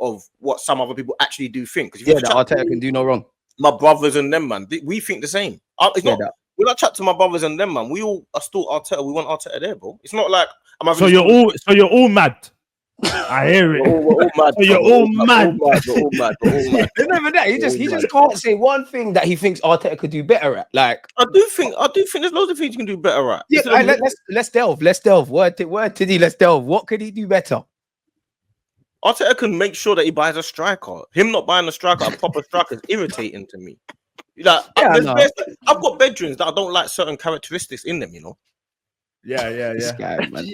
of what some other people actually do think. Yeah, that Arteta can do no wrong. My brothers and them, man, we think the same. It's not. When I chat to my brothers and them, man, we all are still Arteta. We want Arteta there, bro. It's not like so you're all mad. I hear it. We're all mad. So you're all mad. We're all mad. Remember that he just can't say one thing that he thinks Arteta could do better at. Like I do think there's loads of things you can do better at. Yeah, let's delve. Word to D. Let's delve. What could he do better? Arteta can make sure that he buys a striker. Him not buying a striker, a proper striker, is irritating to me. Like, I've got bedrooms that I don't like certain characteristics in them, you know. Yeah. This guy, man.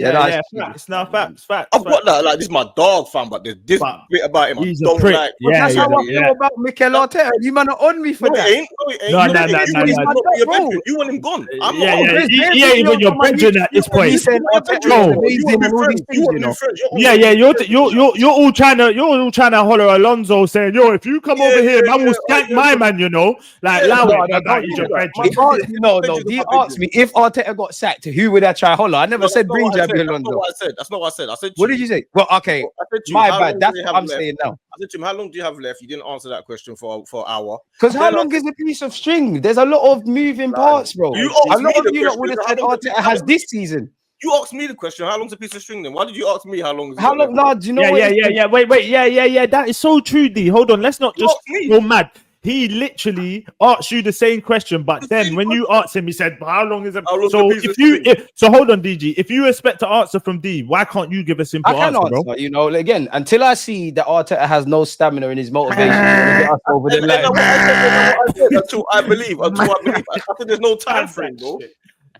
It's not facts. I've got that. Like, this is my dog, fam, but there's this bit about him I don't like. That's how I feel about Mikel Arteta. You man are on me for that. No. You want him gone. I'm not. He ain't even your bedroom at this point. You're all trying to holler Alonso saying, yo, if you come over here, man will skank my man, you know. Like, he's your bedroom. No. He asked me if Arteta got sacked, who would I try holler? I never said bring Javi Alonso. That's not what I said. I said, what did you say? Well, okay, my bad. That's what I'm saying now. I said to him, how long do you have left? You didn't answer that question for an hour. Because how long is a piece of string? There's a lot of moving parts, bro. A lot of you would have said Arteta has this season. You asked me the question, how long's a piece of string then? Why did you ask me how long? How long? No, do you know? Yeah. Wait. That is so true, D. Hold on. Let's not just go mad. He literally asked you the same question, but then when you asked him, he said, "How long is it?" So hold on, DG. If you expect to answer from D, why can't you give a simple answer, bro? You know, again, until I see that Arteta has no stamina in his motivation over the line. Until I believe. I think there's no time frame, bro.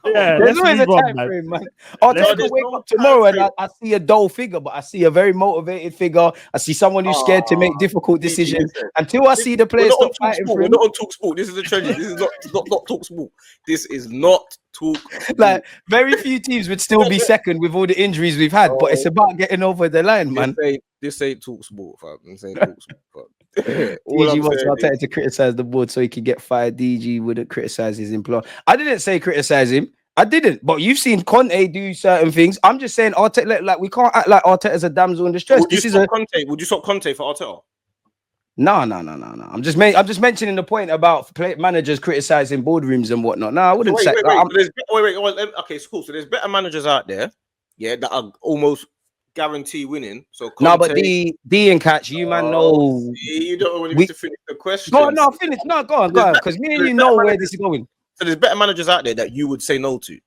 Yeah, there's always a time frame, man. Arteta can wake up tomorrow and I see a dull figure, but I see a very motivated figure. I see someone who's scared to make difficult decisions. Until I see the players stop fighting for him. We're not on Talk Sport. This is a treasure. This is not Talk Sport. This is not Talk Sport. Like, very few teams would still be second with all the injuries we've had, but it's about getting over the line, man. This ain't Talk Sport, fam. This ain't Talk Sport, fam. DG wants Arteta to criticize the board so he can get fired. DG wouldn't criticize his employer. I didn't say criticize him. I didn't, but you've seen Conte do certain things. I'm just saying Arteta, like we can't act like Arteta's a damsel in distress. Would you swap Conte for Arteta? No. I'm just mentioning the point about managers criticizing boardrooms and whatnot. No, I wouldn't say. Wait. Okay, it's cool. So there's better managers out there, that are almost guarantee winning. So no, but D and Catch, you man know. You don't want me to finish the question. Finish. No, go on, because me and you know where this is going. So there's better managers out there that you would say no to.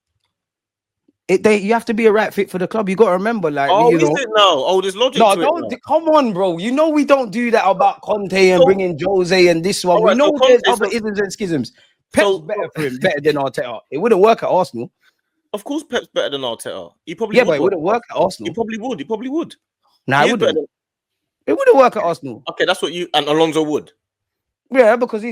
You have to be a right fit for the club. You got to remember, like, is it now? Oh, there's logic. No, don't. Come on, bro. You know we don't do that about Conte and bringing Jose and this one. We know there's other isms and schisms. Pep's better for him, better than Arteta. It wouldn't work at Arsenal. Of course, Pep's better than Arteta. He probably but it wouldn't work at Arsenal. He probably would. Nah, it wouldn't. It wouldn't work at Arsenal. Okay, that's what and Alonso would. Yeah, because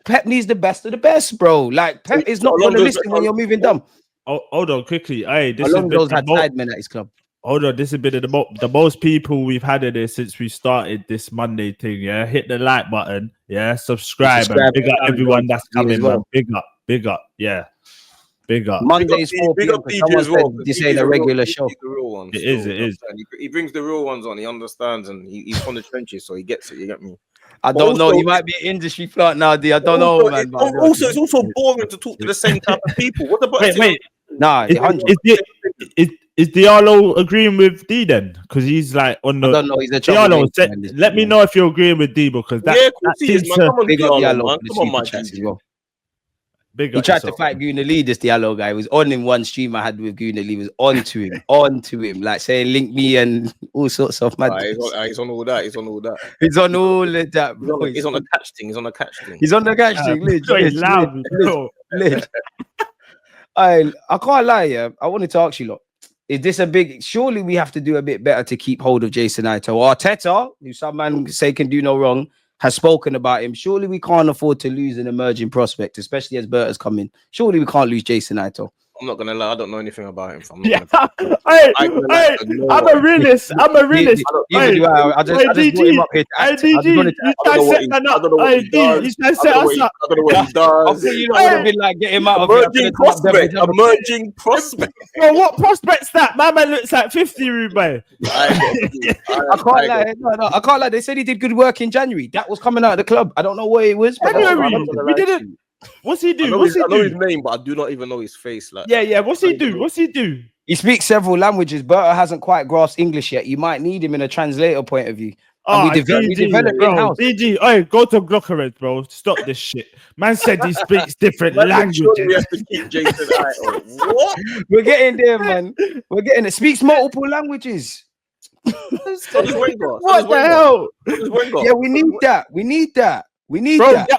Pep needs the best of the best, bro. Like Pep is not going to listen when you're moving dumb. Oh, hold on, quickly. Hey, this Alonso's had sidemen at his club. Hold on, this has been the most people we've had in this since we started this Monday thing. Yeah, hit the like button. Yeah, subscribe and big up everyone that's coming. Well. Big up. Yeah, big up. Monday's 4 p.m. Someone said this ain't a regular show. It is. He brings the real ones on. He understands and he's from the trenches, so he gets it. You get me? I don't know. You might be an industry plant now, D. I don't know, man. Also, it's also boring to talk to the same type of people. What about wait? Nah, is Diallo agreeing with D then? Because he's like on the. I don't know. He's a Diallo. Let me know if you're agreeing with D because that. Yeah, of course he is, man. Come on, Diallo. Come on, my He tried to fight Gunali, this Diallo guy. He was on him one stream I had with Gunali. He was on to him, like saying link me and all sorts of mad. He's on all that. He's on all that, bro. He's on the catch thing. He's on the catch thing. He's loud, bro. I can't lie, yeah. I wanted to ask you, look, is this a big? Surely we have to do a bit better to keep hold of Jason Ayton. Arteta, who some man say can do no wrong, has spoken about him. Surely we can't afford to lose an emerging prospect, especially as Berta's coming. Surely we can't lose Jason Ayton. I'm not gonna lie. I don't know anything about him. I'm Yeah. not gonna I'm a realist. I'm a realist. I just brought him up here. Hey, DG, you try to set that up. Hey, D, you try to set us up. I don't know what he does. I thought you would have been like, get him out of Emerging prospect. Bro, what prospect's that? My man looks like 50, Ruben. I can't lie. No, I can't lie. They said he did good work in January. That was coming out of the club. I don't know what it was. January. We didn't. What's he do? I know his name, but I do not even know his face. Like, yeah. What's he do? He speaks several languages. Berto hasn't quite grasped English yet. You might need him in a translator point of view. Oh, we developed in-house. DG, go to Glockered, bro. Stop this shit. Man said he speaks different languages. We have to keep Jason Ayton. What? We're getting there, man. We're getting it. Speaks multiple languages. What the hell? Yeah, we need that. We need that.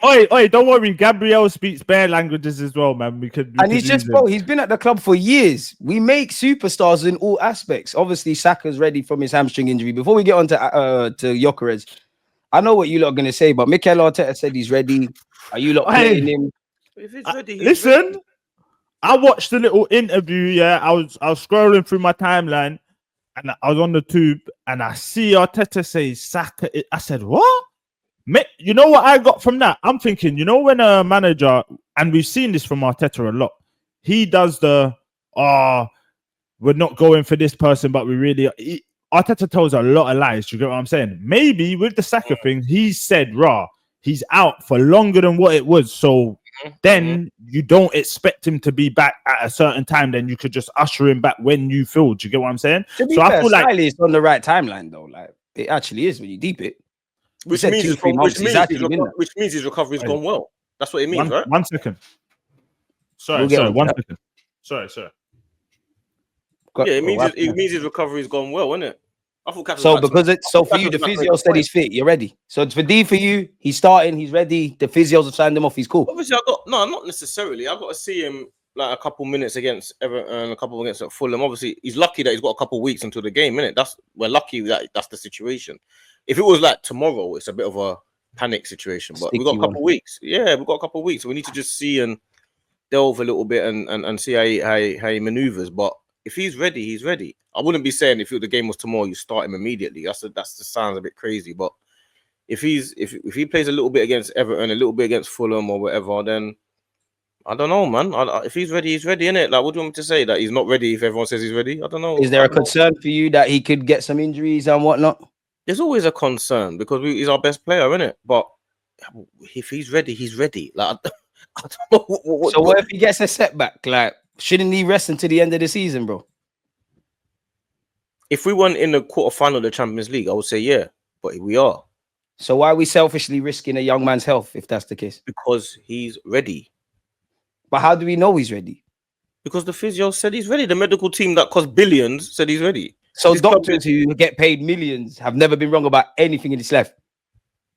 Oi, don't worry. Gabriel speaks bare languages as well, man. And he's been at the club for years. We make superstars in all aspects. Obviously, Saka's ready from his hamstring injury. Before we get on to Gyökeres, I know what you lot are going to say, but Mikel Arteta said he's ready. Are you lot playing him? If he's ready, listen, ready. I watched a little interview. Yeah, I was scrolling through my timeline, and I was on the tube, and I see Arteta say Saka. I said, what? You know what I got from that? I'm thinking, you know, when a manager, and we've seen this from Arteta a lot, he does the, we're not going for this person, but we really, Arteta tells a lot of lies. Do you get what I'm saying? Maybe with the Saka thing, he said, he's out for longer than what it was. So then you don't expect him to be back at a certain time. Then you could just usher him back when you feel. Do you get what I'm saying? To be fair, I feel like it's on the right timeline, though. Like, it actually is when you deep it. Which means his recovery's gone well. That's what it means, right? 1 second. Sorry. 1 second. Sorry. Yeah, it means his recovery's gone well, isn't it? I thought for you, the physio said he's fit. You're ready. So it's for you. He's starting. He's ready. The physios have signed him off. He's cool. Obviously, not necessarily. I've got to see him like a couple minutes against Everton, a couple against Fulham. Obviously, he's lucky that he's got a couple weeks until the game, innit? We're lucky that that's the situation. If it was like tomorrow, it's a bit of a panic situation. But we've got a couple weeks. Yeah, we've got a couple weeks. So we need to just see and delve a little bit and see how he maneuvers. But if he's ready, he's ready. I wouldn't be saying if the game was tomorrow, you start him immediately. That just sounds a bit crazy. But if he plays a little bit against Everton, a little bit against Fulham or whatever, then I don't know, man. If he's ready, he's ready, innit? Like, what do you want me to say? That he's not ready if everyone says he's ready? I don't know. Is there a concern for you that he could get some injuries and whatnot? There's always a concern because he's our best player, isn't it? But if he's ready, he's ready. Like, I don't know. What if he gets a setback? Like, shouldn't he rest until the end of the season, bro? If we weren't in the quarterfinal of the Champions League, I would say yeah, but we are. So why are we selfishly risking a young man's health if that's the case? Because he's ready. But how do we know he's ready? Because the physio said he's ready. The medical team that cost billions said he's ready. So doctors who get paid millions have never been wrong about anything in this life.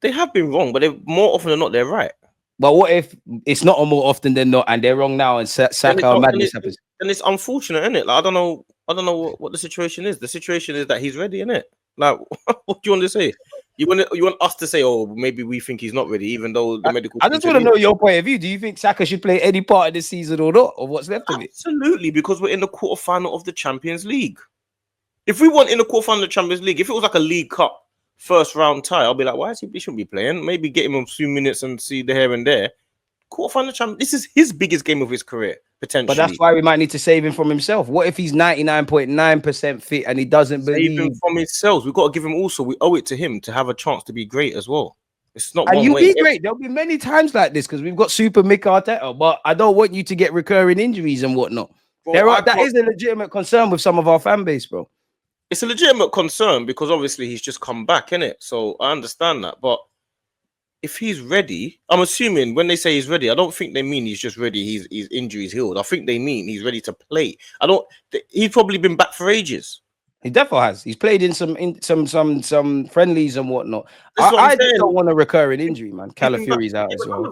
They have been wrong, but more often than not, they're right. But what if it's not more often than not, and they're wrong now, and Saka or madness happens? And it's unfortunate, isn't it? Like, I don't know what the situation is. The situation is that he's ready, isn't it? Like, what do you want to say? You want us to say, oh, maybe we think he's not ready, even though the medical. I just want to know your point of view. Do you think Saka should play any part of this season or not, or what's left of it? Absolutely, because we're in the quarterfinal of the Champions League. If we weren't in the quarterfinal of the Champions League, if it was like a League Cup first round tie, I'll be like, why is he shouldn't be playing? Maybe get him a few minutes and see the here and there. Quarterfinal champion. This is his biggest game of his career, potentially. But that's why we might need to save him from himself. What if he's 99.9% fit and he doesn't believe him from himself? We've got to give him also. We owe it to him to have a chance to be great as well. It's not. And you'll be great. There'll be many times like this because we've got Super Mick Arteta. But I don't want you to get recurring injuries and whatnot. That is a legitimate concern with some of our fan base, bro. It's a legitimate concern because obviously he's just come back, innit? So I understand that. But if he's ready, I'm assuming when they say he's ready, I don't think they mean he's just ready. His injury's healed. I think they mean he's ready to play. He's probably been back for ages. He definitely has. He's played in some friendlies and whatnot. I just don't want a recurring injury, man. Calafiori's out as well. None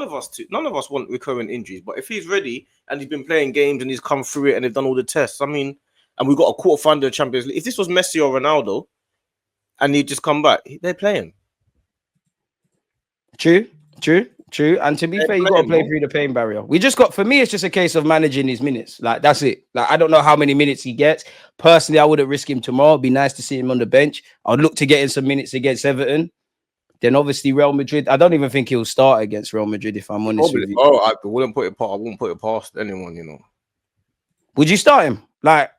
of us do. None of us want recurring injuries. But if he's ready and he's been playing games and he's come through it and they've done all the tests, I mean, and we've got a quarterfinal of the Champions League. If this was Messi or Ronaldo and he'd just come back, they're playing. True. True. And to be fair, you got to play through the pain barrier. For me, it's just a case of managing his minutes. Like, that's it. Like, I don't know how many minutes he gets. Personally, I wouldn't risk him tomorrow. It'd be nice to see him on the bench. I'd look to get in some minutes against Everton. Then obviously Real Madrid. I don't even think he'll start against Real Madrid, if I'm honest with you. Oh, I wouldn't put it past anyone, you know. Would you start him? Like,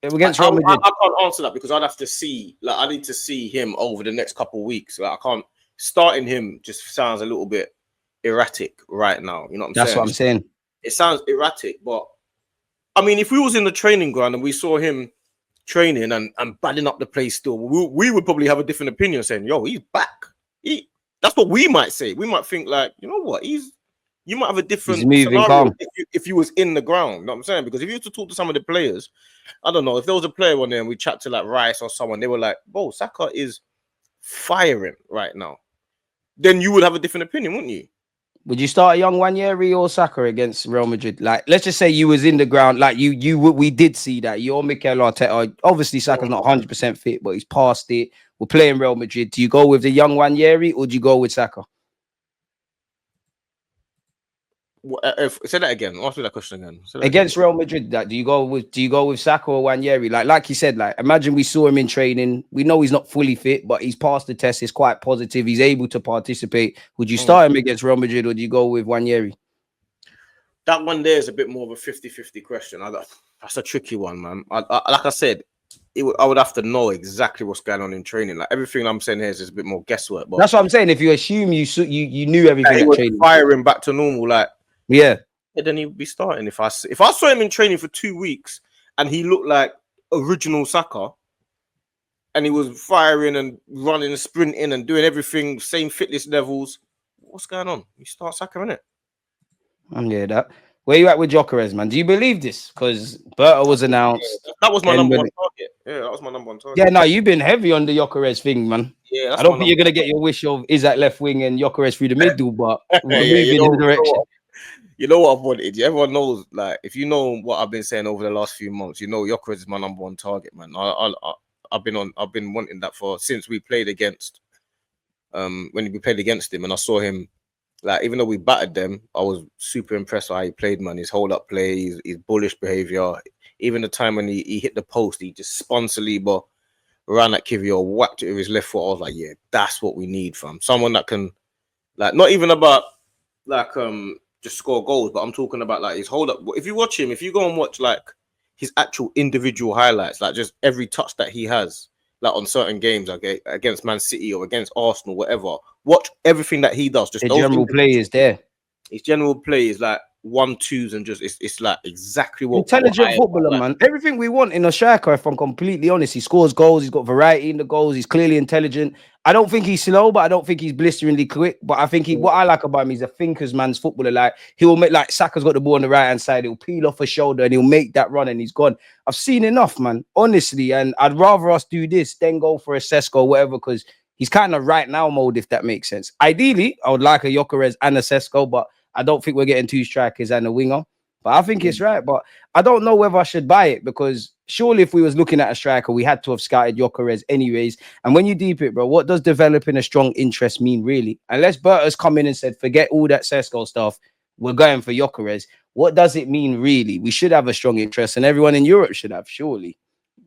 against Real Madrid? I can't answer that because I'd have to see. Like, I need to see him over the next couple of weeks. Like, I can't. Starting him just sounds a little bit erratic right now. You know what I'm saying? That's what I'm saying. It sounds erratic, but I mean, if we was in the training ground and we saw him training and batting up the place still, we would probably have a different opinion saying, yo, he's back. That's what we might say. We might think like, you know what, you might have a different scenario if you was in the ground. You know what I'm saying? Because if you were to talk to some of the players, I don't know, if there was a player on there and we chat to like Rice or someone, they were like, bro, Saka is firing right now. Then you would have a different opinion, wouldn't you? Would you start a young Wanyeri or Saka against Real Madrid? Like, let's just say you was in the ground, like we did see that. You're Mikel Arteta. Obviously, Saka's not 100% fit, but he's past it. We're playing Real Madrid. Do you go with the young Wanyeri or do you go with Saka? Say that again. Ask me that question again. Against Real Madrid, do you go with Saka or Wanyeri? Like you said, like imagine we saw him in training. We know he's not fully fit, but he's passed the test. He's quite positive. He's able to participate. Would you start him against Real Madrid or do you go with Wanyeri? That one there is a bit more of a 50-50 question. That's a tricky one, man. Like I said, I would have to know exactly what's going on in training. Like everything I'm saying here is a bit more guesswork. But that's what I'm saying. If you assume you knew everything, he was firing back to normal, like. Yeah, then he'd be starting. If I saw him in training for 2 weeks and he looked like original Saka and he was firing and running and sprinting and doing everything, same fitness levels, what's going on? You start Saka, innit? Yeah, that. Where you at with Gyökeres, man? Do you believe this? Because Berta was announced. Yeah, that was my number one target. Yeah, that was my number one target. Yeah, no, you've been heavy on the Gyökeres thing, man. Yeah, I don't think you're gonna get your wish of Isak left wing and Gyökeres through the middle, but we're moving in the direction. You know what I've wanted. Everyone knows, like, if you know what I've been saying over the last few months, you know Gyökeres is my number one target, man. I've been wanting that since we played against, when we played against him, and I saw him, like, even though we battered them, I was super impressed with how he played, man. His hold up play, his bullish behavior. Even the time when he hit the post, he just spun Saliba, ran at Kivior, whacked it with his left foot. I was like, yeah, that's what we need, fam. Someone that can, like, not even about like just score goals, but I'm talking about like his hold up. If you watch him, if you go and watch like his actual individual highlights, like just every touch that he has, like on certain games, like against Man City or against Arsenal, whatever, watch everything that he does. Just the general play is there. His general play is like 1-2s and just it's like exactly what intelligent footballer, man. Everything we want in a striker, if I'm completely honest. He scores goals, he's got variety in the goals, he's clearly intelligent. I don't think he's slow, but I don't think he's blisteringly quick. But I think what I like about him, he's a thinker's man's footballer. Like he will make, like Saka's got the ball on the right hand side, he'll peel off a shoulder and he'll make that run and he's gone. I've seen enough, man, honestly, and I'd rather us do this than go for a Sesko or whatever, because he's kind of right now mode, if that makes sense. Ideally, I would like a Gyökeres and a Sesko, but I don't think we're getting two strikers and a winger. But I think it's right. But I don't know whether I should buy it, because surely if we was looking at a striker, we had to have scouted Gyökeres anyways. And when you deep it, bro, what does developing a strong interest mean, really? Unless Berta's come in and said, forget all that Sesko stuff, we're going for Gyökeres. What does it mean, really? We should have a strong interest, and everyone in Europe should have, surely.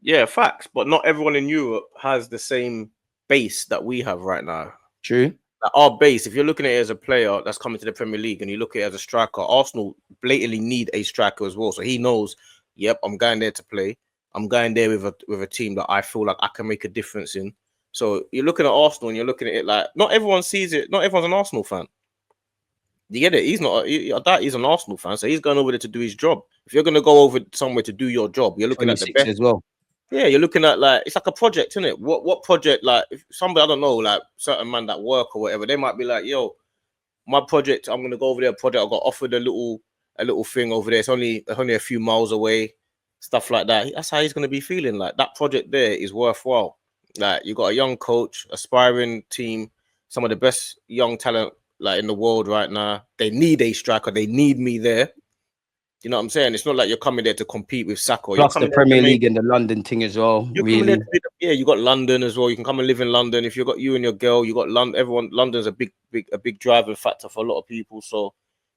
Yeah, facts. But not everyone in Europe has the same base that we have right now. True. Our base, if you're looking at it as a player that's coming to the Premier League and you look at it as a striker, Arsenal blatantly need a striker as well. So he knows, yep, I'm going there to play. I'm going there with a team that I feel like I can make a difference in. So you're looking at Arsenal and you're looking at it like, not everyone sees it. Not everyone's an Arsenal fan. You get it? He's not. He's an Arsenal fan, so he's going over there to do his job. If you're going to go over somewhere to do your job, you're looking at the best as well. Yeah, you're looking at like it's like a project, isn't it? What project? Like if somebody, I don't know, like certain man that work or whatever, they might be like, "Yo, my project, I'm gonna go over there. Project, I got offered a little thing over there. It's only a few miles away, stuff like that." That's how he's gonna be feeling. Like that project there is worthwhile. Like you got a young coach, aspiring team, some of the best young talent like in the world right now. They need a striker. They need me there. You know what I'm saying? It's not like you're coming there to compete with Saka. You're Plus the coming there Premier to League and the London thing as well. You're coming Really, there to yeah. You got London as well. You can come and live in London. If you got you and your girl, you got London. Everyone, London's a big driving factor for a lot of people. So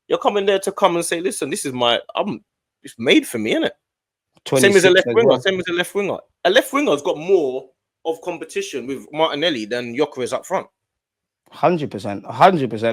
you're coming there to come and say, listen, this is it's made for me, isn't it? Same as a left winger. well. Same as a left winger. A left winger's got more of competition with Martinelli than Gyökeres up front. 100%.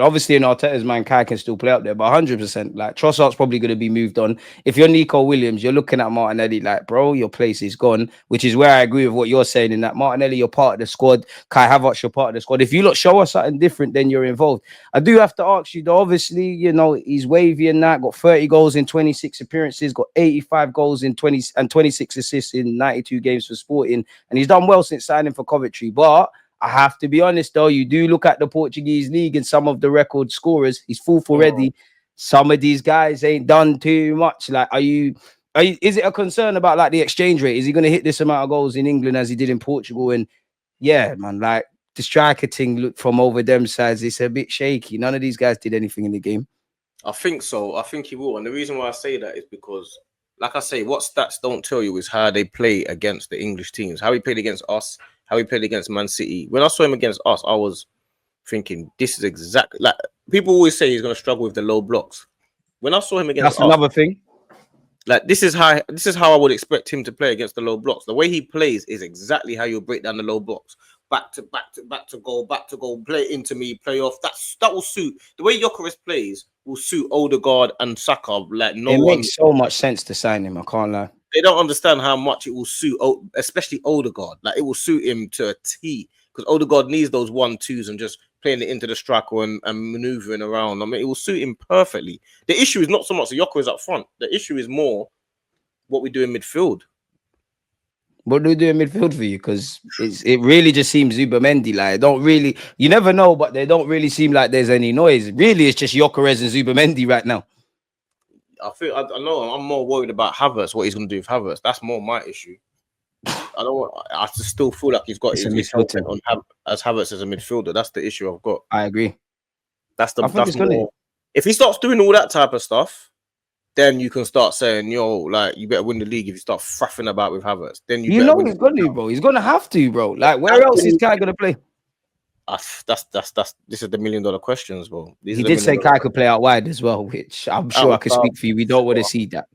Obviously, in Arteta's mind, Kai can still play up there, but 100%. Like Trossard's probably going to be moved on. If you're Nico Williams, you're looking at Martinelli like, bro, your place is gone. Which is where I agree with what you're saying. In that Martinelli, you're part of the squad. Kai Havertz, you're part of the squad. If you look, show us something different, then you're involved. I do have to ask you, though. Obviously, you know he's wavy and that. Got 30 goals in 26 appearances. Got 85 goals in 26 assists in 92 games for Sporting, and he's done well since signing for Coventry, but I have to be honest, though, you do look at the Portuguese league and some of the record scorers, he's fourth already. Some of these guys ain't done too much. Like, is it a concern about like the exchange rate? Is he going to hit this amount of goals in England as he did in Portugal? And yeah, man, like the striker thing, look from over them sides, it's a bit shaky. None of these guys did anything in the game. I think so. I think he will. And the reason why I say that is because, like I say, what stats don't tell you is how they play against the English teams, how he played against us, how he played against Man City. When I saw him against us, I was thinking, this is exactly like people always say he's going to struggle with the low blocks. When I saw him against that's another thing. Like this is how I would expect him to play against the low blocks. The way he plays is exactly how you break down the low blocks. Back to goal, play into me, play off. That will suit the way Gyökeres plays. Will suit Odegaard and Saka. Like it makes so much sense to sign him. I can't lie. They don't understand how much it will suit, especially Odegaard. Like it will suit him to a T because Odegaard needs those 1-2s and just playing it into the striker and maneuvering around. I mean, it will suit him perfectly. The issue is not so much the Gyökeres up front. The issue is more what we do in midfield. What do we do in midfield for you? Because it really just seems Zubamendi. Like, you never know, but they don't really seem like there's any noise. Really, it's just Gyökeres and Zubamendi right now. I know I'm more worried about Havertz, what he's going to do with Havertz. That's more my issue. I still feel like he's got his midfield on as Havertz as a midfielder. That's the issue I've got. I agree. That's more. If he starts doing all that type of stuff, then you can start saying, yo, like you better win the league if you start faffing about with Havertz. Then you know he's gonna do, bro. He's gonna have to, bro. Like where else is Kai gonna play? This is the $1 million questions, bro. He did say Kai could play out wide as well, which I'm sure I could speak for you. We don't want to see that.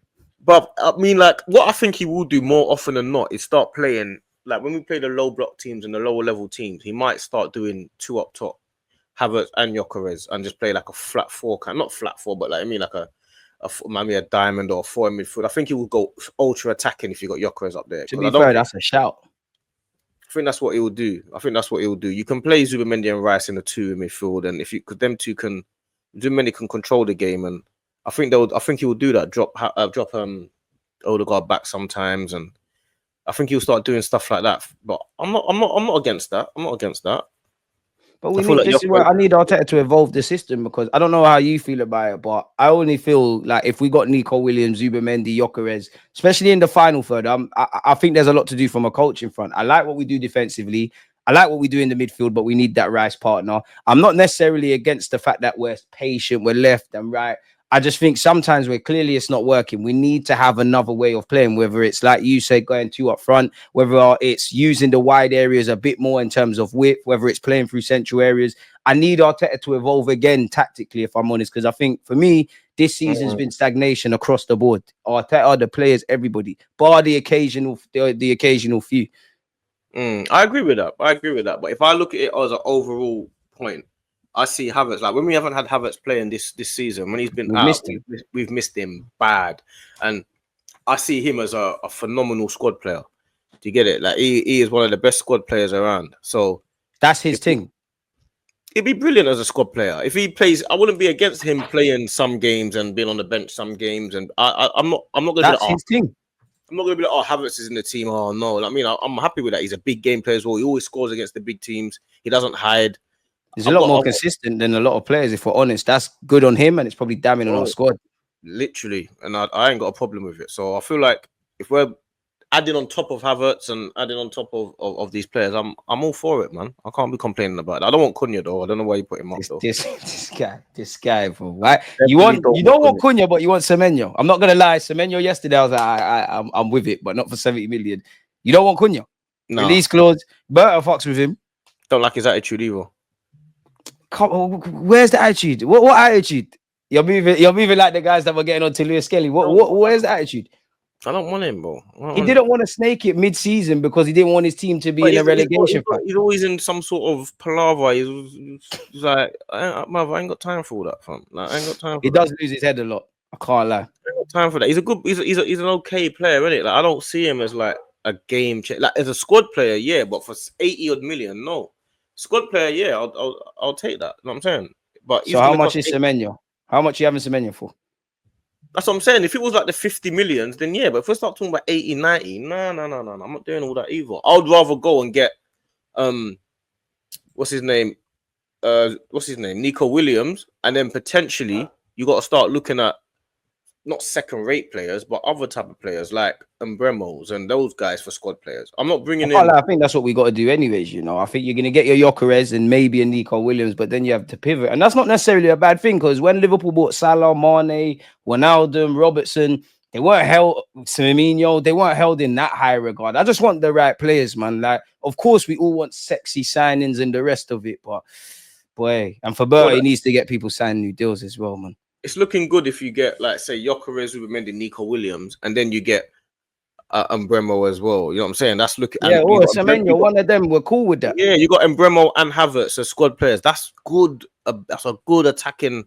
But I mean, like, what I think he will do more often than not is start playing, like when we play the low block teams and the lower level teams, he might start doing 2 up top, Havertz and Gyökeres, and just play like a flat 4, not flat 4, but like, I mean, like maybe a diamond or a 4 in midfield. I think he will go ultra attacking if you got Gyökeres up there. To be fair, that's a shout. I think that's what he will do. You can play Zubamendi and Rice in the 2 in midfield, and because them two Zubamendi can control the game, and I think he will do that. Drop Odegaard back sometimes, and I think he'll start doing stuff like that. But I'm not against that. But this is where I need Arteta to evolve the system, because I don't know how you feel about it, but I only feel like if we got Nico Williams, Zubamendi, Gyökeres, especially in the final third, I think there's a lot to do from a coaching front. I like what we do defensively. I like what we do in the midfield, but we need that Rice partner. I'm not necessarily against the fact that we're patient, we're left and right. I just think sometimes where clearly it's not working, we need to have another way of playing, whether it's like you say, going 2 up front, whether it's using the wide areas a bit more in terms of width, whether it's playing through central areas. I need Arteta to evolve again tactically, if I'm honest, because I think for me, this season's been stagnation across the board. Arteta, the players, everybody, bar the occasional few. I agree with that. But if I look at it as an overall point, I see Havertz, like when we haven't had Havertz playing this season, when he's been out, we've missed him bad. And I see him as a phenomenal squad player. Do you get it? Like he is one of the best squad players around. So that's his thing. He'd be brilliant as a squad player. If he plays, I wouldn't be against him playing some games and being on the bench some games. And I'm not gonna that's his thing. I'm not gonna be like, oh, Havertz is in the team. Oh no. I mean, I'm happy with that. He's a big game player as well. He always scores against the big teams. He doesn't hide. He's a lot more consistent than a lot of players, if we're honest. That's good on him, and it's probably damning on our squad. Literally, and I ain't got a problem with it. So I feel like if we're adding on top of Havertz and adding on top of these players, I'm all for it, man. I can't be complaining about it. I don't want Cunha though. I don't know why you put him up though. This guy, bro. Right? You don't want Cunha, but you want Semenyo. I'm not gonna lie. Semenyo yesterday, I was like, I'm with it, but not for 70 million. You don't want Cunha. No. Release clause. Berta fucks with him. Don't like his attitude either. Where's the attitude? What attitude? You're moving like the guys that were getting on to Lewis Kelly. Where's the attitude? I don't want him, bro. He didn't want to snake it mid-season because he didn't want his team to be in a relegation fight. He's always in some sort of palaver. He's like, I ain't got time for all that, fam. Like, I ain't got time for He does lose his head a lot. I can't lie. I ain't got time for that. He's an okay player, isn't it? Like, I don't see him as like a game changer. Like, as a squad player, yeah, but for 80 odd million, no. Squad player, yeah, I'll take that. You know what I'm saying? But so how much is Semenyo? How much are you having Semenyo for? That's what I'm saying. If it was like the 50 millions, then yeah. But if we start talking about 80, 90, no. I'm not doing all that either. I would rather go and get what's his name? Nico Williams, and then potentially you got to start looking at not second-rate players, but other type of players like Embremos and those guys for squad players. I'm not bringing in. I think that's what we got to do, anyways. You know, I think you're gonna get your Gyökeres and maybe a Nico Williams, but then you have to pivot, and that's not necessarily a bad thing because when Liverpool bought Salah, Mane, Wijnaldum, Robertson, they weren't held. Firmino, they weren't held in that high regard. I just want the right players, man. Like, of course, we all want sexy signings and the rest of it, but boy, and for Berta, he needs to get people signing new deals as well, man. It's looking good if you get, like, say, Gyökeres, Ruben, Nico Williams, and then you get Embremo as well. You know what I'm saying? That's looking. Yeah, or Semenyo, one of them. We're cool with that. Yeah, you got Embremo and Havertz as squad players. That's good. That's a good attacking.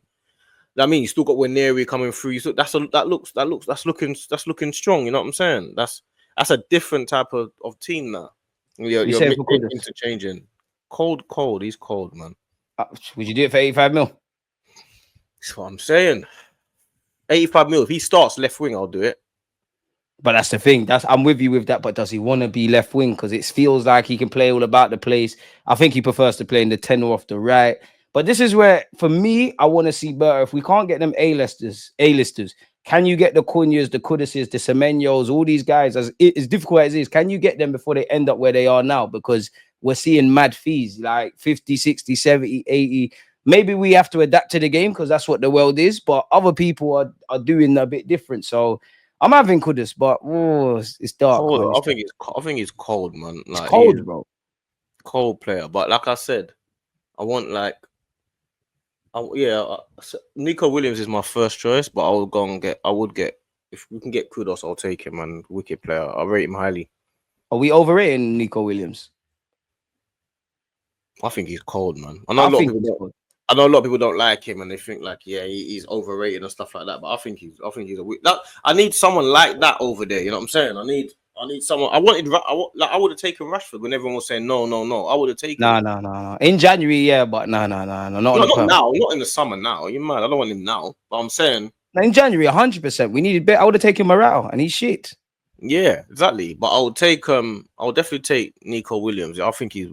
I mean, you still got Waneri coming through. So that's looking strong. You know what I'm saying? That's a different type of team now. You're interchanging. Cold. He's cold, man. Would you do it for 85 mil? That's what I'm saying. 85 mil. If he starts left wing, I'll do it. But that's the thing. I'm with you with that. But does he want to be left wing? Because it feels like he can play all about the place. I think he prefers to play in the 10 or off the right. But this is where, for me, I want to see better. If we can't get them A-listers, can you get the Cunhas, the Kuduses, the Semenyos, all these guys, as difficult as it is, can you get them before they end up where they are now? Because we're seeing mad fees, like 50, 60, 70, 80. Maybe we have to adapt to the game because that's what the world is. But other people are doing a bit different. So I'm having Kudus, but it's dark. I think it's cold, man. Like, it's cold, bro. Cold player. But like I said, I want Nico Williams is my first choice, but I would get if we can get Kudos, I'll take him, man. Wicked player. I rate him highly. Are we overrating Nico Williams? I think he's cold, man. I know a lot of people don't like him and they think like, yeah, he's overrated and stuff like that. But I think he's I need someone like that over there. You know what I'm saying? I need someone. I would have taken Rashford when everyone was saying no. I would have taken. No. In January, yeah, but no. Not now. Not in the summer. Now you're mad. I don't want him now. But I'm saying in January, 100%. We needed better. I would have taken Morata, and he's shit. Yeah, exactly. But I'll definitely take Nico Williams. I think he's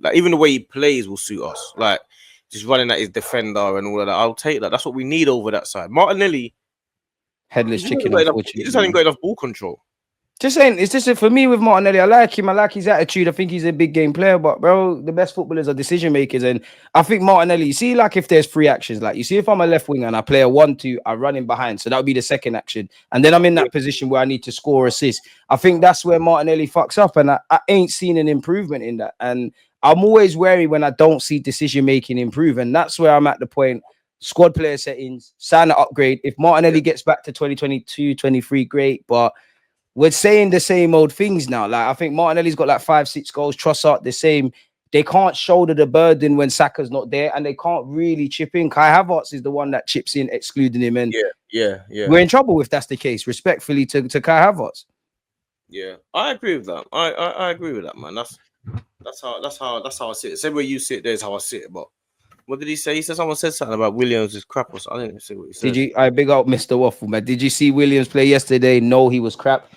like, even the way he plays will suit us. Like, just running at his defender and all of that. I'll take that. That's what we need over that side. Martinelli, headless chicken. He just hasn't got enough ball control. Just saying, it's just for me with Martinelli. I like him. I like his attitude. I think he's a big game player. But bro, the best footballers are decision makers. And I think Martinelli, you see, like if there's free actions, like you see, if I'm a left winger and I play a 1-2, I run in behind. So that would be the second action. And then I'm in that position where I need to score assist. I think that's where Martinelli fucks up. And I ain't seen an improvement in that. And I'm always wary when I don't see decision making improve. And that's where I'm at the point. Squad player settings, sign an upgrade. If Martinelli gets back to 2022, 23, great. But we're saying the same old things now. Like, I think Martinelli's got like 5-6 goals. Trossard the same. They can't shoulder the burden when Saka's not there, and they can't really chip in. Kai Havertz is the one that chips in, excluding him. And yeah. We're in trouble if that's the case. Respectfully to Kai Havertz. Yeah, I agree with that. I agree with that, man. That's how I see it. Same way you see it, there's how I see it. But what did he say? He said someone said something about Williams is crap or something. I didn't see what he said. I big up Mr. Waffle, man. Did you see Williams play yesterday? No, he was crap.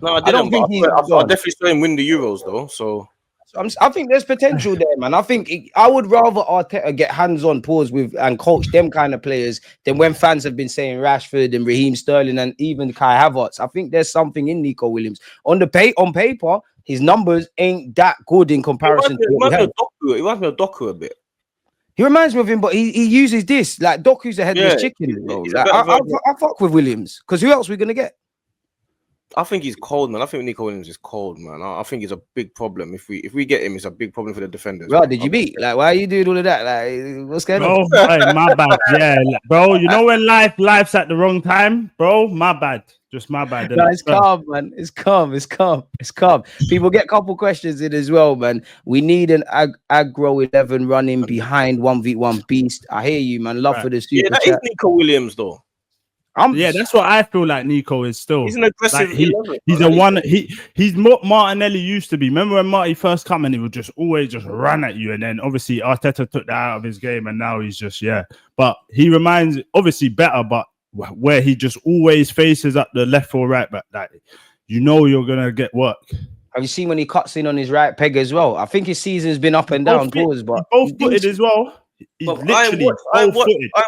No, I didn't. I definitely saw him win the Euros though. So I think there's potential there, man. I think I would rather Arteta get hands-on pause with and coach them kind of players than when fans have been saying Rashford and Raheem Sterling and even Kai Havertz. I think there's something in Nico Williams. On paper, his numbers ain't that good in comparison to what we have. He reminds me of Doku a bit. He reminds me of him, but he uses this like Doku's a headless chicken, bro. Like, I fuck with Williams because who else are we gonna get? I think he's cold, man. I think Nico Williams is cold, man. I think he's a big problem. If we get him, it's a big problem for the defenders. Bro, did you beat? Like, why are you doing all of that? Like, what's going on? Hey, my bad. Yeah, bro. You know when life's at the wrong time, bro. My bad. Just my bad. No, it's calm, man. It's calm. People get a couple questions in as well, man. We need an aggro 11 running behind 1v1 beast. I hear you, man. Love for the super that chat. is Nico Williams, though. That's what I feel like Nico is still. He's an aggressive. Like he's what Martinelli used to be. Remember when Marty first come and he would just always just run at you, and then obviously Arteta took that out of his game, and now he's just But he reminds obviously better, but where he just always faces up the left or right back, that you're gonna get work. Have you seen when he cuts in on his right peg as well? I think his season's been up and down, but both footed as well. I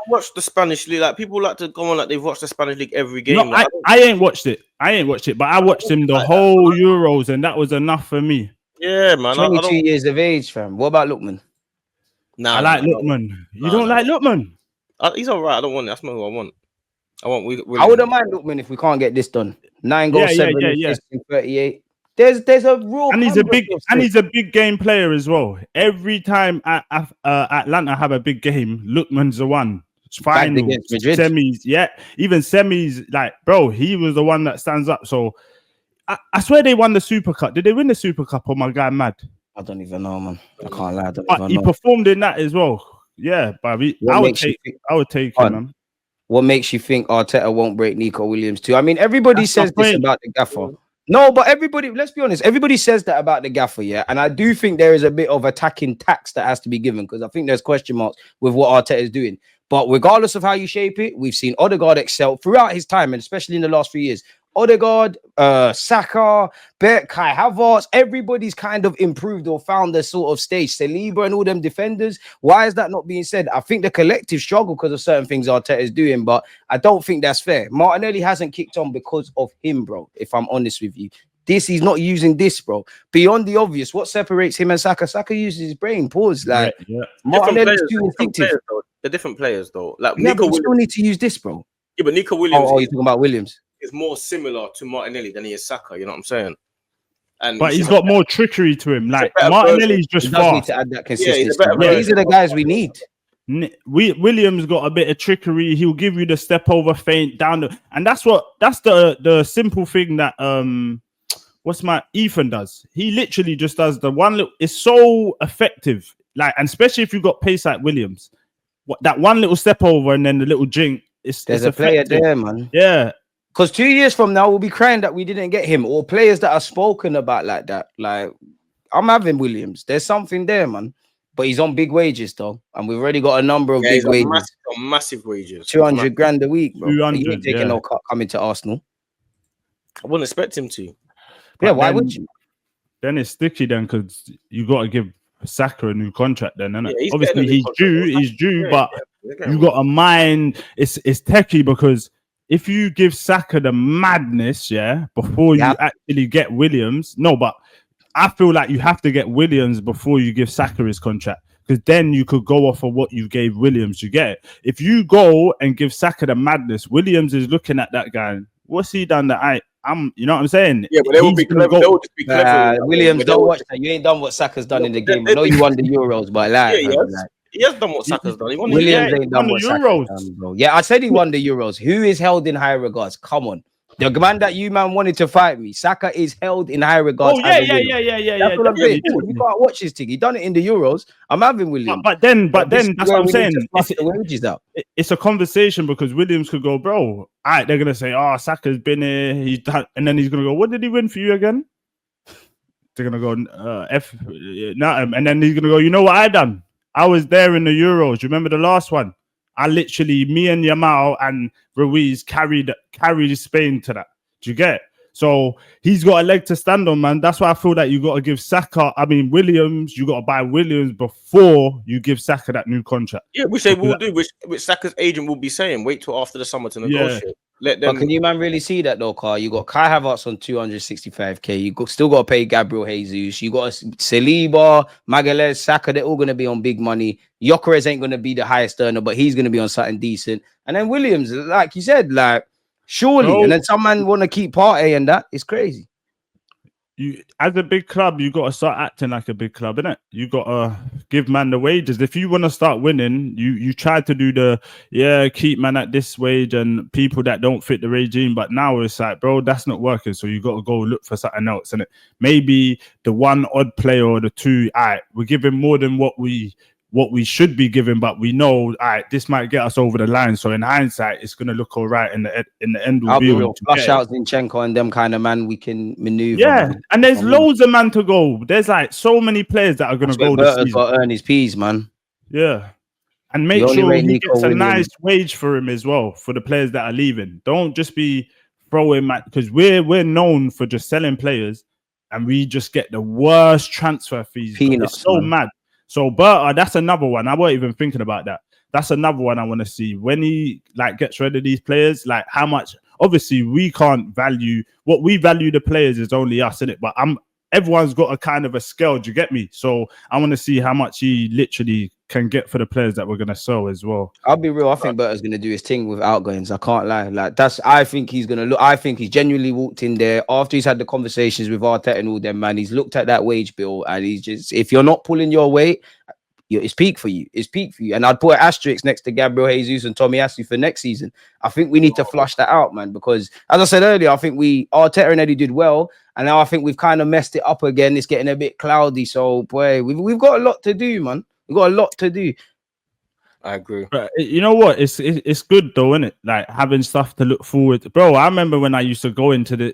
watched the Spanish league. Like people like to go on like they've watched the Spanish league every game. No, I ain't watched it. But I watched him the whole Euros, and that was enough for me. Yeah, man. 22 years of age, fam. What about Lookman? I like Lookman. You don't like Lookman? He's all right. I don't want it. That's not who I want. I wouldn't mind Lookman if we can't get this done. 9 goals, 7 assists in 38. There's a raw, and he's a big game player as well. Every time Atlanta have a big game, Lookman's the one. Finals, semis, even semis. Like, bro, he was the one that stands up. So I swear they won the Super Cup. Did they win the Super Cup? Or my guy mad? I don't even know, man. I can't lie. But he performed in that as well. Yeah, but I would take him, man. What makes you think Arteta won't break Nico Williams too? I mean, everybody says this about the gaffer. No, but everybody, let's be honest, everybody says that about the gaffer, yeah? And I do think there is a bit of attacking tax that has to be given because I think there's question marks with what Arteta is doing. But regardless of how you shape it, we've seen Odegaard excel throughout his time, and especially in the last 3 years. Odegaard, Saka, Kai Havertz, everybody's kind of improved or found their sort of stage. Saliba and all them defenders. Why is that not being said? I think the collective struggle because of certain things Arteta is doing, but I don't think that's fair. Martinelli hasn't kicked on because of him, bro, if I'm honest with you. He's not using this, bro. Beyond the obvious, what separates him and Saka? Saka uses his brain. Pause. Like, Martinelli's too instinctive. They're different players, though. Like, Nico Williams still need to use this, bro. Yeah, but Nico Williams. Oh, you're talking about Williams. Is more similar to Martinelli than he is Saka. You know what I'm saying? But he's got more trickery to him. Like Martinelli's just fast. Need to add that consistency. These are the guys we need. Williams got a bit of trickery. He'll give you the step over feint down and that's the simple thing that Ayton does. He literally just does the one little. It's so effective. Like, and especially if you've got pace like Williams, that one little step over and then the little jink. There's a player there, man. Yeah. Because 2 years from now, we'll be crying that we didn't get him or players that are spoken about like that. Like, I'm having Williams. There's something there, man. But he's on big wages, though. And we've already got a number of big wages. Massive wages. 200 grand a week, bro. 200, he ain't taking no cut coming to Arsenal. I wouldn't expect him to. Yeah, why would you? Then it's sticky then because you got to give Saka a new contract then, isn't it? Obviously, he's due, but you got a mind. It's techie because if you give Saka the madness, before you actually get Williams, but I feel like you have to get Williams before you give Saka his contract because then you could go off of what you gave Williams to get. If you go and give Saka the madness, Williams is looking at that guy. What's he done that you know what I'm saying? Yeah, but they will be clever. They will just be clever. Williams, don't watch that. You ain't done what Saka's done in the game. I know you won the Euros, but he has done what Saka's done. Williams ain't done what Saka's done, bro. Yeah, I said he won the Euros. Who is held in high regards? Come on. The man that you wanted to fight me, Saka is held in high regards. Oh, yeah. That's what I'm saying. You can't watch this thing. He done it in the Euros. I'm having Williams. But then that's what I'm saying. It's a conversation because Williams could go, bro. All right, they're gonna say, oh, Saka's been here. He's done, and then he's gonna go, what did he win for you again? They're gonna go and then he's gonna go, you know what I done? I was there in the Euros. You remember the last one? Me and Yamal and Ruiz carried Spain to that. Do you get it? So he's got a leg to stand on, man. That's why I feel that you got to give Saka. I mean, Williams. You got to buy Williams before you give Saka that new contract. Yeah, which they will do. Which Saka's agent will be saying, wait till after the summer to negotiate. Let them. But can you man really see that though, Carl? You got Kai Havertz on 265k. Still got to pay Gabriel Jesus. You got Saliba, Magalhaes, Saka. They're all going to be on big money. Gyökeres ain't going to be the highest earner, but he's going to be on something decent. And then Williams, like you said, like surely. And then some man want to keep Partey and that. It's crazy. You, as a big club, you got to start acting like a big club, innit? You got to give man the wages. If you want to start winning, you try to do keep man at this wage and people that don't fit the regime. But now it's like, bro, that's not working. So you got to go look for something else, innit? Maybe the one odd player or the two, we're giving more than what we should be giving, but we know, this might get us over the line. So in hindsight, it's going to look all right in the end. I'll be real. Flush out Zinchenko and them kind of man we can maneuver. Yeah, and there's loads of man to go. There's like so many players that are going to go this season. Got to earn his P's, man. Yeah, and make sure he gets a nice wage for him as well for the players that are leaving. Don't just be throwing because we're known for just selling players, and we just get the worst transfer fees. Peanuts, it's so mad. So Berta, that's another one. I wasn't even thinking about that. That's another one I want to see when he gets rid of these players. Like how much? Obviously, we can't value what we value. The players is only us, innit? But everyone's got a kind of a scale. Do you get me? So I want to see how much he literally can get for the players that we're gonna sell as well. I'll be real. I think Berta's gonna do his thing with outgoings. I can't lie. Like I think he's gonna look. I think he's genuinely walked in there after he's had the conversations with Arteta and all them. Man, he's looked at that wage bill and he's just, if you're not pulling your weight, it's peak for you. It's peak for you. And I'd put an asterisk next to Gabriel Jesus and Tomiyasu for next season. I think we need to flush that out, man, because as I said earlier, I think Arteta and Eddie did well, and now I think we've kind of messed it up again. It's getting a bit cloudy. So boy, we've got a lot to do, man. We've got a lot to do. I agree. But you know what? It's good though, isn't it? Like having stuff to look forward to. Bro, I remember when I used to go into the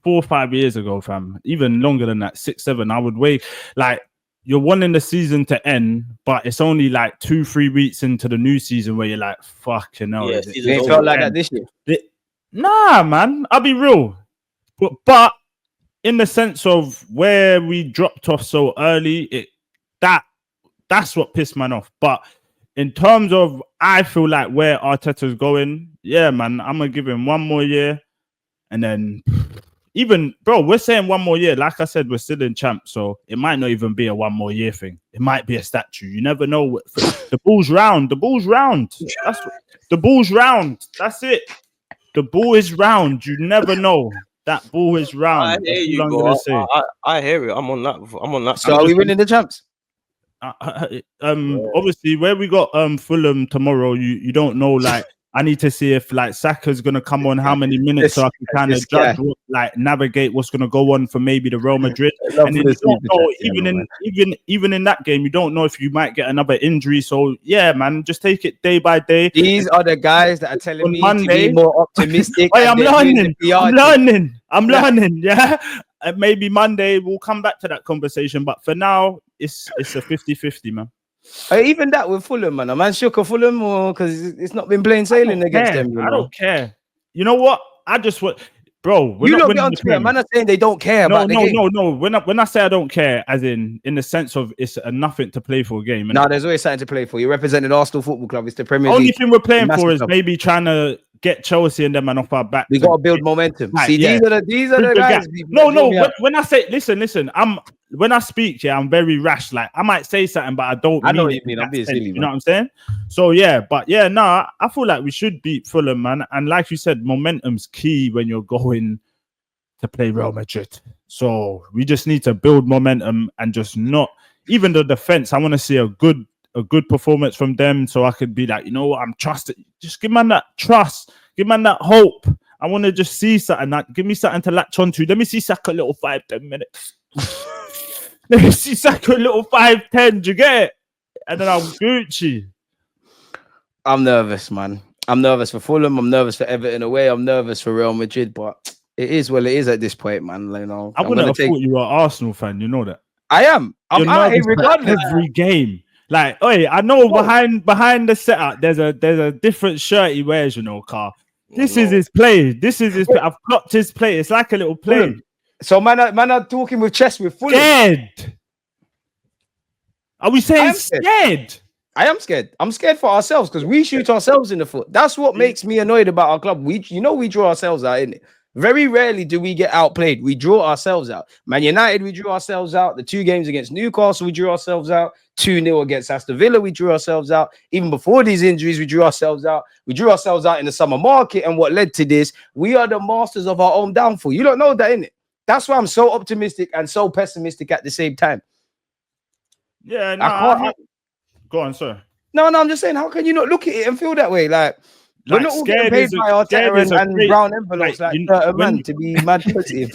4 or 5 years ago, fam, even longer than that, 6, 7, I would wait. Like you're wanting the season to end, but it's only like 2-3 weeks into the new season where you're like, fucking hell. Yeah, it felt like that this year. Nah, man, I'll be real. But in the sense of where we dropped off so early, that's what pissed man off. But in terms of, I feel like where Arteta's going, yeah, man, I'm going to give him one more year. And then even, bro, we're saying one more year. Like I said, we're still in champ. So it might not even be a one more year thing. It might be a statue. You never know. The ball's round. The ball's round. The ball's round. That's it. The ball is round. You never know. That ball is round. I hear you, bro. I hear it. I'm on that. So are we winning the champs? Obviously where we got Fulham tomorrow, you don't know. Like I need to see if like Saka's gonna come on how many minutes, so I can kind of judge navigate what's gonna go on for maybe the Real Madrid. And then you don't know, even in that game, you don't know if you might get another injury. So yeah, man, just take it day by day. These are the guys that are telling me Monday, to be more optimistic. I'm learning. Yeah. And maybe Monday we'll come back to that conversation, but for now it's a 50-50, man. Even that with Fulham, man. A man shook of Fulham, or because it's not been plain sailing against them. I don't care. You know what? I just want, bro. You look on Twitter, man. Are saying they don't care about the game. No. When I say I don't care, as in the sense of it's a nothing to play for game. No, there's always something to play for. You represented Arsenal Football Club. It's the Premier League. Only thing we're playing for is maybe trying to get Chelsea and them man off our back. We got to build momentum. Right, see, these are the guys. No. When I say, listen, when I speak, I'm very rash. Like I might say something, but I don't. I know what you mean. I'm being silly, you know what I'm saying? So I feel like we should beat Fulham, man. And like you said, momentum's key when you're going to play Real Madrid. So we just need to build momentum and just not even the defense. I want to see a good performance from them, so I could be like, you know what, I'm trusted. Just give man that trust, give man that hope. I want to just see something. Give me something to latch onto. Let me see Saka a little 5-10 minutes. Let me see Saka a little 5-10. Do you get it? And then I'm Gucci. I'm nervous, man. I'm nervous for Fulham. I'm nervous for Everton away. I'm nervous for Real Madrid, but it is it is at this point, man. You know, I wouldn't have thought you were an Arsenal fan. You know that. I am. I'm out here regardless. Every game. Like, I know behind the setup, there's a different shirt he wears, you know, Carl. This is his play. This is his play. I've clocked his play. It's like a little play. So man are talking with chest with Fulham. Scared. Are we saying scared? I am scared. I'm scared for ourselves because we shoot ourselves in the foot. That's what makes me annoyed about our club. We draw ourselves out, innit? Very rarely do we get outplayed. We draw ourselves out. Man United, we drew ourselves out. The 2 games against Newcastle, we drew ourselves out. 2-0 against Aston Villa, we drew ourselves out. Even before these injuries, we drew ourselves out. We drew ourselves out in the summer market. And what led to this, we are the masters of our own downfall. You don't know that, innit? That's why I'm so optimistic and so pessimistic at the same time. Yeah, no, go on, sir. No, I'm just saying, how can you not look at it and feel that way? Like we're not all getting paid by Arteta and brown envelopes man to be mad positive.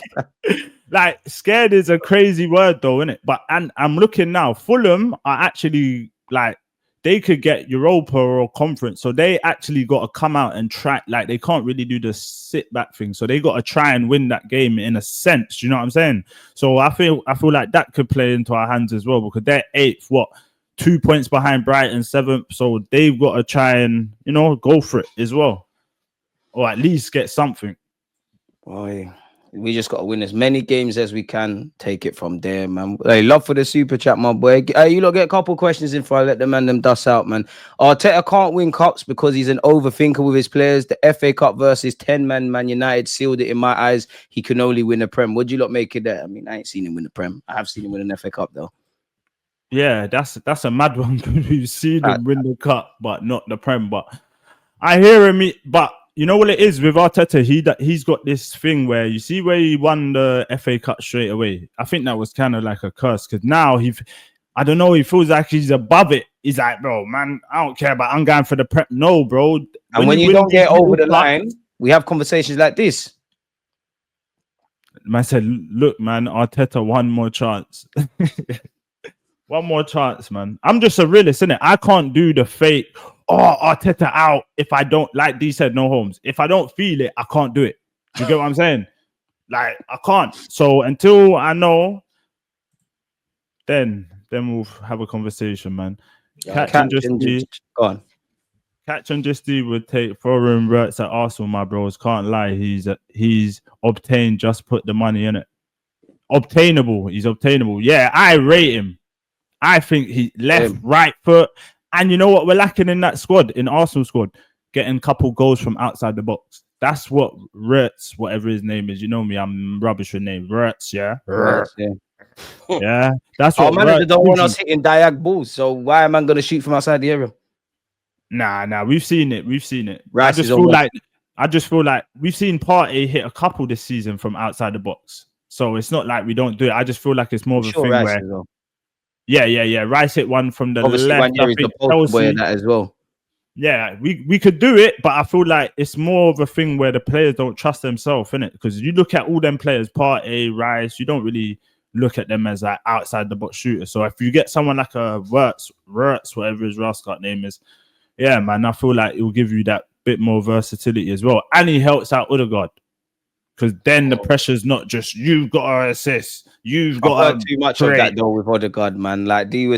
Like scared is a crazy word though, isn't it? But and I'm looking now, Fulham are actually like they could get Europa or conference, so they actually got to come out and try. Like they can't really do the sit back thing, so they got to try and win that game in a sense. You know what I'm saying? So I feel like that could play into our hands as well because they're 8th, 2 points behind Brighton, 7th, so they've got to try and go for it as well, or at least get something. Boy, we just got to win as many games as we can. Take it from there, man. Hey, love for the super chat, my boy. You lot get a couple questions in before I let them dust out, man. Arteta can't win cups because he's an overthinker with his players. The FA Cup versus 10-man Man United sealed it in my eyes. He can only win a Prem. What do you lot make of that? I mean, I ain't seen him win the Prem. I have seen him win an FA Cup though. Yeah, that's a mad one. We've seen him win the cup, but not the Prem. But I hear him. But you know what it is with Arteta? He's got this thing where you see where he won the FA Cup straight away. I think that was kind of like a curse because now I don't know. He feels like he's above it. He's like, bro, man, I don't care about. I'm going for the Prem. No, bro. And when you don't get over the line, we have conversations like this. Man said, look, man, Arteta, one more chance. One more chance, man. I'm just a realist, innit? I can't do the fake, Arteta out if I don't, like D said, no homes. If I don't feel it, I can't do it. You get what I'm saying? Like, I can't. So until I know, then we'll have a conversation, man. Catch and Justy would take foreign works at Arsenal, my bros. Can't lie. He's obtained, just put the money in it. Obtainable. He's obtainable. Yeah, I rate him. I think he left, right foot. And you know what we're lacking in that squad, in Arsenal squad? Getting a couple goals from outside the box. That's what Wirtz, whatever his name is. You know me, I'm rubbish with names. Wirtz, yeah? Yeah. That's what our manager don't want us hitting diag balls. So why am I going to shoot from outside the area? Nah. We've seen it. Rice I just feel like we've seen Partey hit a couple this season from outside the box. So it's not like we don't do it. I just feel like it's more of a thing Rice where... Yeah. Rice hit one from the obviously left. I think the post boy that as well. Yeah, we could do it, but I feel like it's more of a thing where the players don't trust themselves, innit? Because you look at all them players, Partey, Rice, you don't really look at them as like outside the box shooters. So if you get someone like a Wirtz, whatever his rascal name is, yeah, man, I feel like it will give you that bit more versatility as well. And he helps out Odegaard. Because then the pressure's not just you've got to assist, you've got I've heard too much of that though with Odegaard, man. Like D was